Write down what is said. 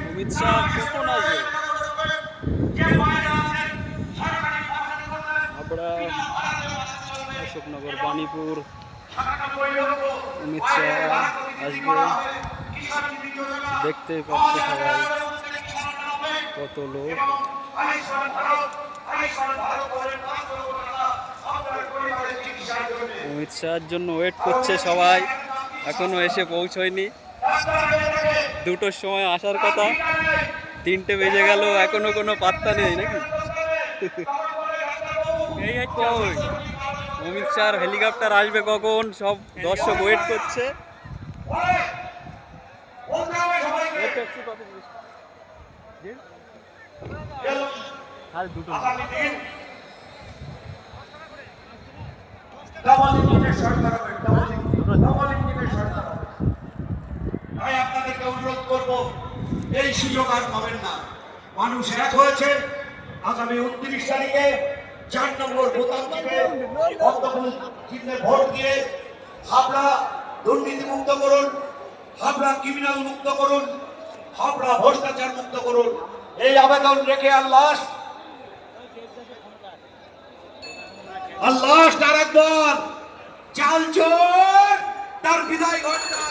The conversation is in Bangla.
অমিত শাহ কখন আসবে? হাবড়া, অশোকনগর, বাণীপুর অমিত শাহ আসবে। দেখতেই পাচ্ছে সবাই কত লোক। অমিত শাহের জন্য ওয়েট করছে সবাই, এখনো এসে পৌঁছয়নি। 2টোর সময় আসার কথা, 3টে বেজে গেল, এখনো কোনো পাত্তা নেই নাকি? কই অমিত শাহর হেলিকপ্টার আসবে কখন? সব দর্শক ওয়েট করছে। তাই আপনাদেরকে অনুরোধ করব, এই সুযোগ আর পাবেন না। মানুষ এক হয়েছে। আগামী 29 তারিখে 4 নম্বর বোতাম টিপে চিহ্নে ভোট দিয়ে হাবড়া দুর্নীতি মুক্ত করুন, হাবড়া ক্রিমিনাল মুক্ত করুন, হাবড়া ভ্রষ্টাচার মুক্ত করুন। এই আবেদন রেখে আল্লাহ আরেকবার চাল চোর তার বিদায় ঘটনা।